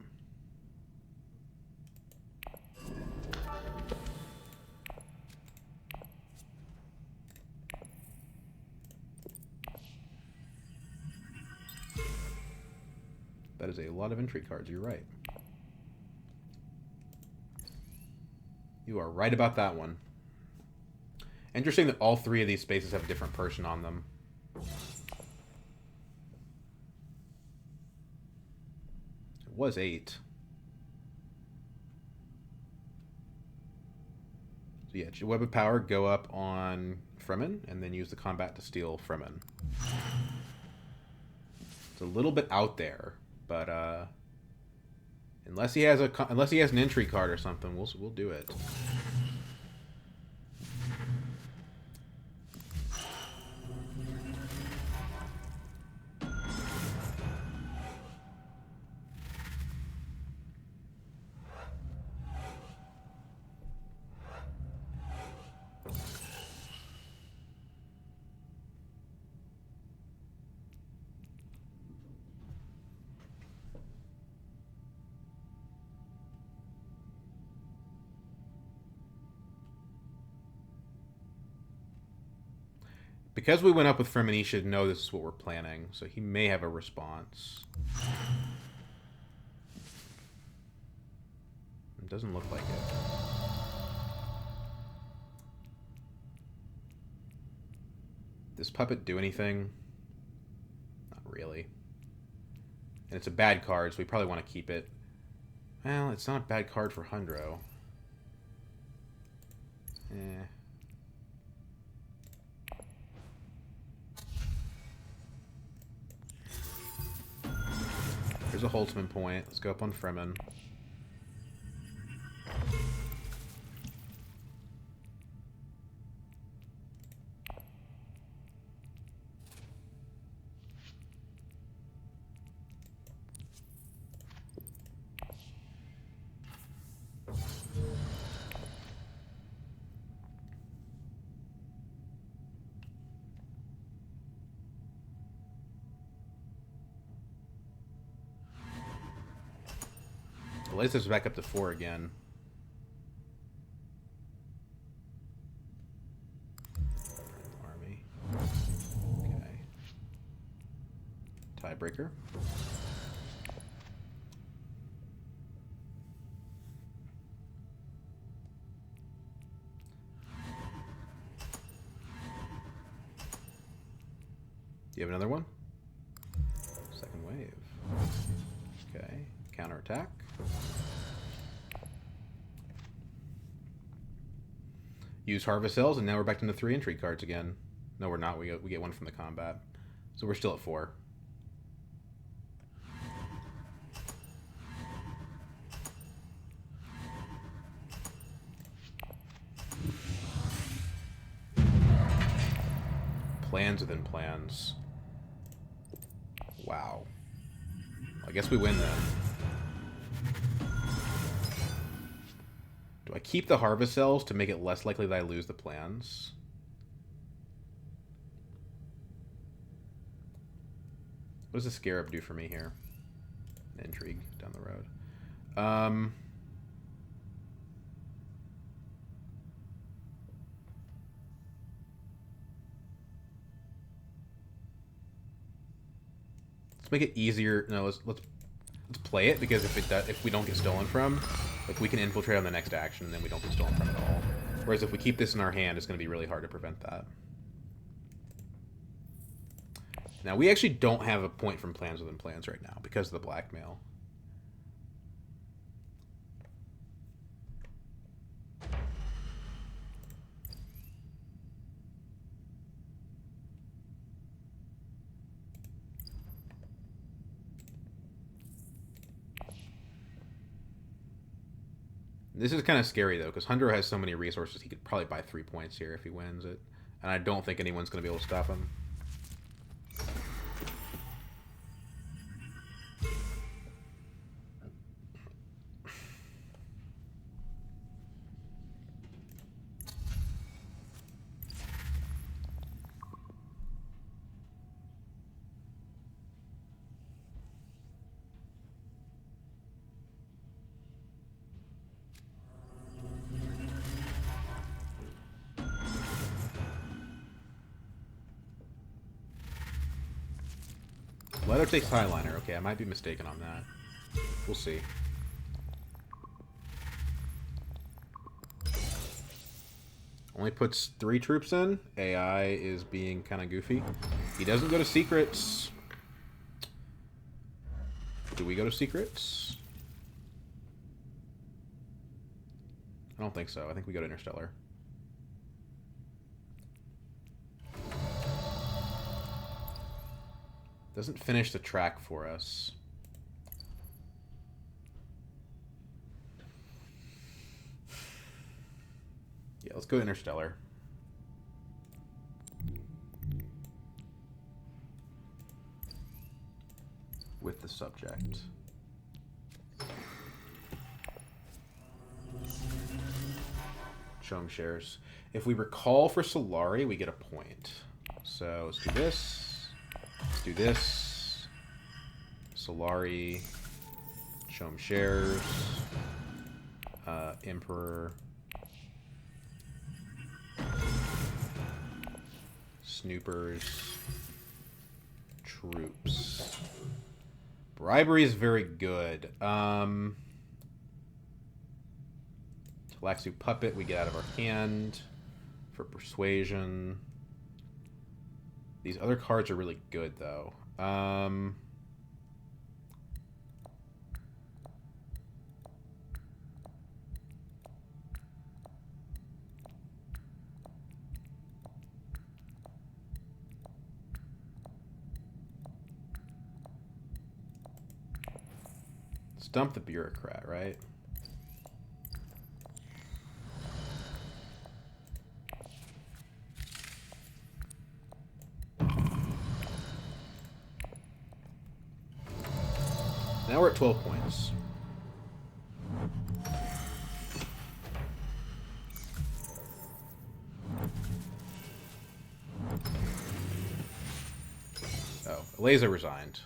S1: That is a lot of Intrigue cards, you're right. You are right about that one. Interesting that all 3 of these spaces have a different person on them. Was 8. So yeah, Web of Power, go up on Fremen, and then use the combat to steal Fremen. It's a little bit out there, but unless he has an Intrigue card or something, we'll do it. Because we went up with Fremen, he should know this is what we're planning, so he may have a response. It doesn't look like it. Does Puppet do anything? Not really. And it's a bad card, so we probably want to keep it. Well, it's not a bad card for Hundro. Eh. Here's a Holtzman point. Let's go up on Fremen. Let's just back up to 4 again. Army. Okay. Tiebreaker. Do you have another one? Second wave. Okay. Counterattack. Use Harvest Cells, and now we're back into 3 Intrigue cards again. No, we're not. We get one from the combat. So we're still at 4. Plans within plans. Wow. I guess we win then. Do I keep the Harvest Cells to make it less likely that I lose the plans? What does the Scarab do for me here? Intrigue down the road. Let's make it easier. No, let's play it, because if we don't get stolen from, like, we can infiltrate on the next action, and then we don't get stolen from at all. Whereas if we keep this in our hand, it's going to be really hard to prevent that. Now, we actually don't have a point from plans within plans right now because of the blackmail. This is kind of scary, though, because Hundro has so many resources. He could probably buy 3 points here if he wins it. And I don't think anyone's going to be able to stop him. Leto takes Highliner. Okay, I might be mistaken on that. We'll see. Only puts 3 troops in. AI is being kind of goofy. He doesn't go to secrets. Do we go to secrets? I don't think so. I think we go to Interstellar. Doesn't finish the track for us. Yeah, let's go to Interstellar. With the subject. Show him shares. If we recall for Solari, we get a point. So let's do this. Let's do this. Solari. Show him shares. Emperor. Snoopers. Troops. Bribery is very good. Laxu Puppet we get out of our hand for persuasion. These other cards are really good, though. Stump the bureaucrat, right? Now we're at 12 points. Oh, Eliza resigned.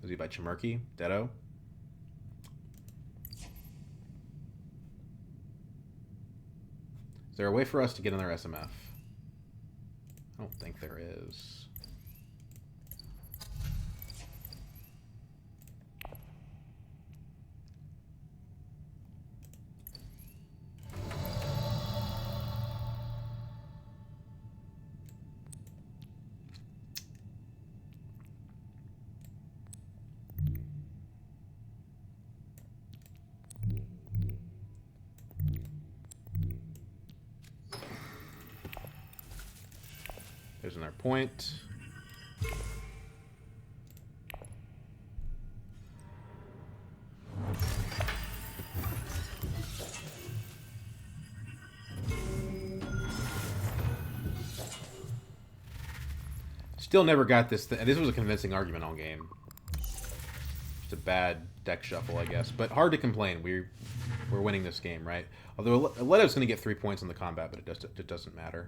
S1: Was he by Chimerky? Deado? Is there a way for us to get in their SMF? I don't think there is. There's another point. Still never got this. This was a convincing argument all game. Just a bad deck shuffle, I guess. But hard to complain. We're winning this game, right? Although Aleto's going to get 3 points in the combat, but it doesn't matter.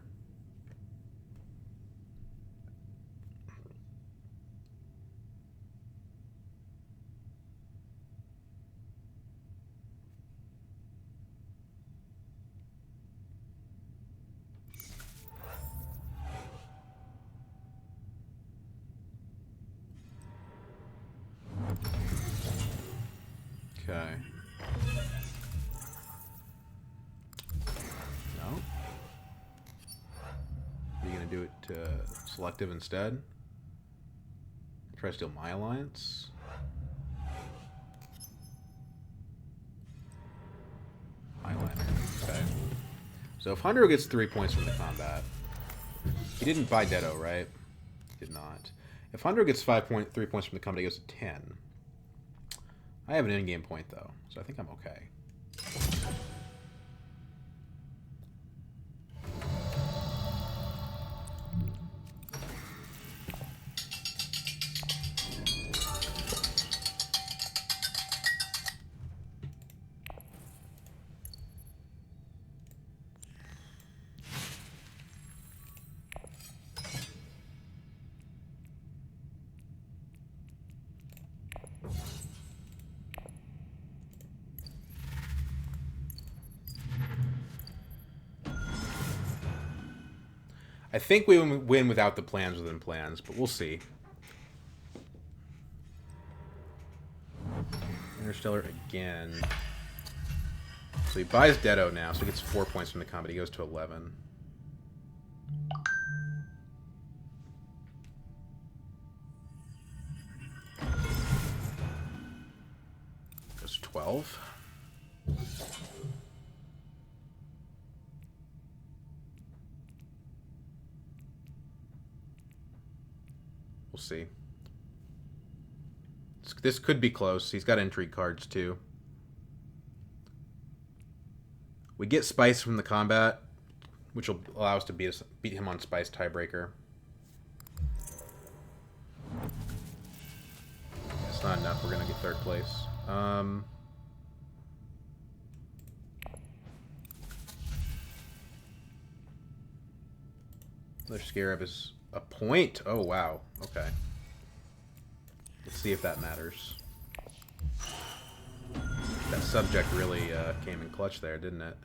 S1: Okay. No. Are you going to do it selective instead? Try to steal my alliance? Highliner. Okay. So if Hundro gets 3 points from the combat, he didn't buy Deado, right? He did not. If Hundro gets 3 points from the combat, he goes to 10. I have an in-game point, though, so I think I'm okay. I think we win without the plans within plans, but we'll see. Interstellar again. So he buys Deado now, so he gets 4 points from the combat. He goes to 11. Goes to 12. We'll see. This could be close. He's got intrigue cards, too. We get Spice from the combat, which will allow us to beat him on Spice tiebreaker. That's not enough. We're going to get third place. Another Scarab is a point? Oh, wow. Okay. Let's see if that matters. That subject really came in clutch there, didn't it?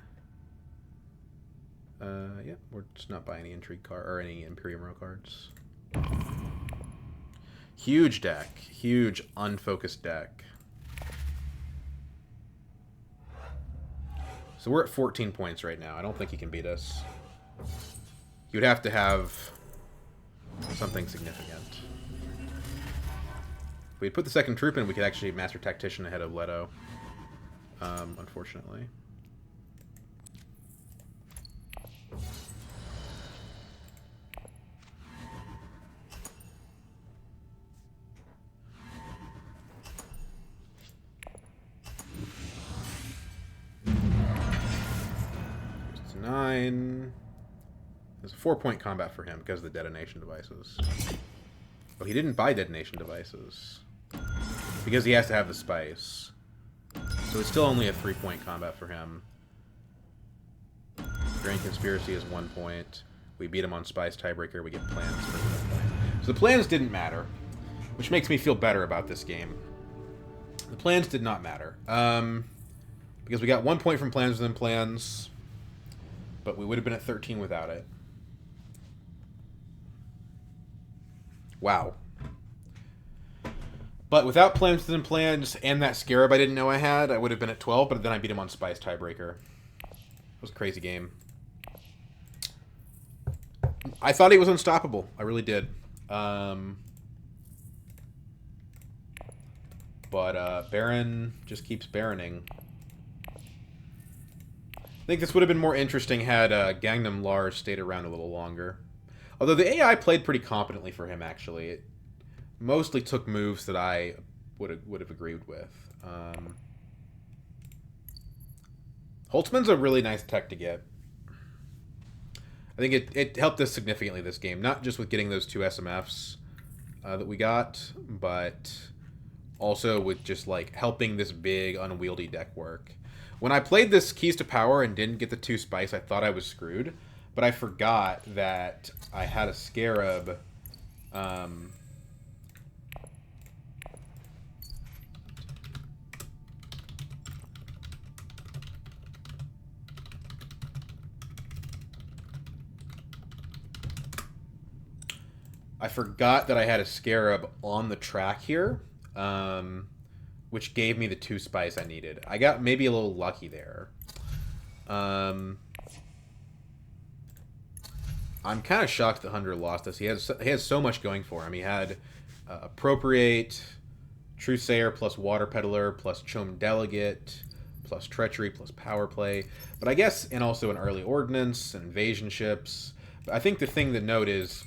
S1: Yeah, we're just not buying any Intrigue card or any Imperium Row cards. Huge deck. Huge unfocused deck. So we're at 14 points right now. I don't think he can beat us. He would have to have something significant. If we'd put the second troop in, we could actually Master Tactician ahead of Leto. Unfortunately. It's 9. There's a 4-point combat for him because of the detonation devices. Oh, he didn't buy detonation devices. Because he has to have the spice. So it's still only a 3-point combat for him. Grand Conspiracy is 1 point. We beat him on Spice Tiebreaker. We get plans for 1 point. So the plans didn't matter, which makes me feel better about this game. The plans did not matter. Because we got 1 point from plans within plans, but we would have been at 13 without it. Wow. But without plans within plans and that Scarab I didn't know I had, I would have been at 12, but then I beat him on Spice Tiebreaker. It was a crazy game. I thought he was unstoppable. I really did. But Baron just keeps Baroning. I think this would have been more interesting had Gangnam Lars stayed around a little longer. Although the AI played pretty competently for him, actually. It mostly took moves that I would have agreed with. Holtzman's a really nice tech to get. I think it helped us significantly this game. Not just with getting those 2 SMFs that we got, but also with just like helping this big unwieldy deck work. When I played this Keys to Power and didn't get the 2 Spice, I thought I was screwed. But I forgot that I had a Scarab. I forgot that I had a Scarab on the track here, which gave me the 2 Spice I needed. I got maybe a little lucky there. I'm kind of shocked that Hunter lost this. He has so much going for him. He had Appropriate, Truesayer plus Water Peddler plus Chome Delegate plus Treachery plus Power Play. But I guess, and also an Early Ordnance and Invasion Ships. But I think the thing to note is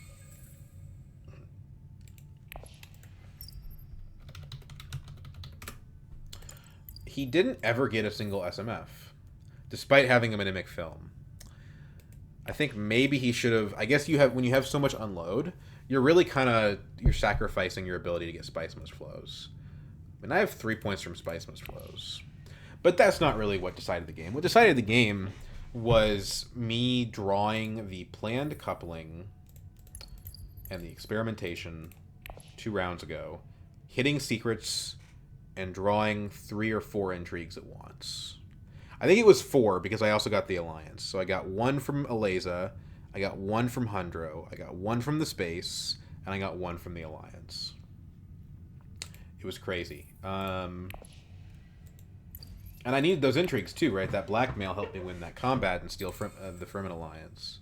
S1: he didn't ever get a single SMF, despite having a Mimic Film. I think maybe he should have. I guess when you have so much unload, you're really you're sacrificing your ability to get Spice Mist Flows. And I have 3 points from Spice Mist Flows, but that's not really what decided the game. What decided the game was me drawing the planned coupling and the experimentation 2 rounds ago, hitting secrets, and drawing 3 or 4 intrigues at once. I think it was 4 because I also got the Alliance. So I got 1 from Aleza, I got 1 from Hundro, I got 1 from the Space, and I got 1 from the Alliance. It was crazy. And I needed those intrigues too, right? That blackmail helped me win that combat and steal from the Fremen Alliance.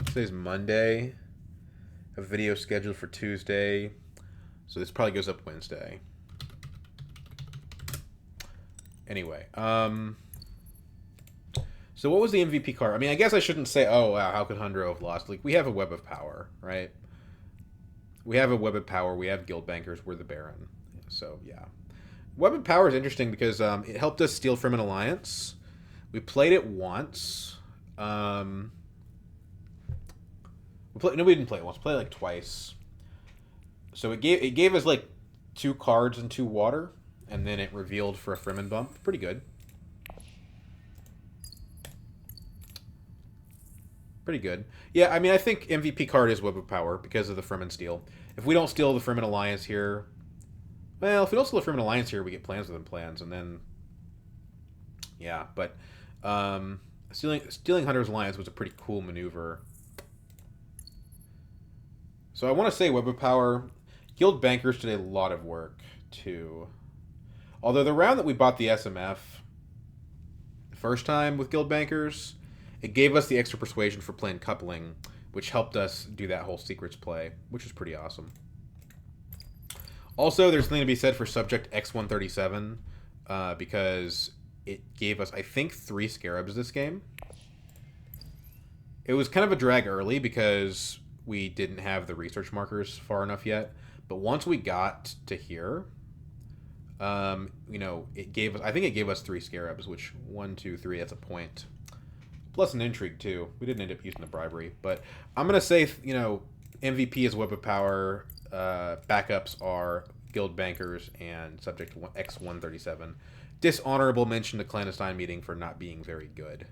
S1: Today's Monday. A video scheduled for Tuesday. So this probably goes up Wednesday. Anyway, so what was the MVP card? I mean, I guess I shouldn't say, oh, wow, how could Hundro have lost? Like, we have a Web of Power, right? We have a Web of Power. We have Guild Bankers. We're the Baron. So, yeah. Web of Power is interesting because it helped us steal from an Alliance. We played it once. No, we didn't play it once. We played it like twice. So it gave us like 2 cards and 2 water, and then it revealed for a Fremen bump. Pretty good. Pretty good. Yeah, I mean, I think MVP card is Web of Power because of the Fremen steal. If we don't steal the Fremen Alliance here, well, if we don't steal the Fremen Alliance here, we get plans within plans, and then yeah. But stealing Hunter's Alliance was a pretty cool maneuver. So I want to say Web of Power. Guild Bankers did a lot of work too. Although the round that we bought the SMF the first time with Guild Bankers, it gave us the extra persuasion for playing Coupling, which helped us do that whole secrets play, which was pretty awesome. Also, there's something to be said for Subject X137, because it gave us, I think, 3 Scarabs this game. It was kind of a drag early because we didn't have the research markers far enough yet. But once we got to here, you know, it gave us, I think it gave us 3 Scarabs, which 1, 2, 3, that's a point. Plus an Intrigue, too. We didn't end up using the bribery. But I'm going to say, you know, MVP is Web of Power. Backups are Guild Bankers and Subject X137. Dishonorable mention to Clandestine Meeting for not being very good.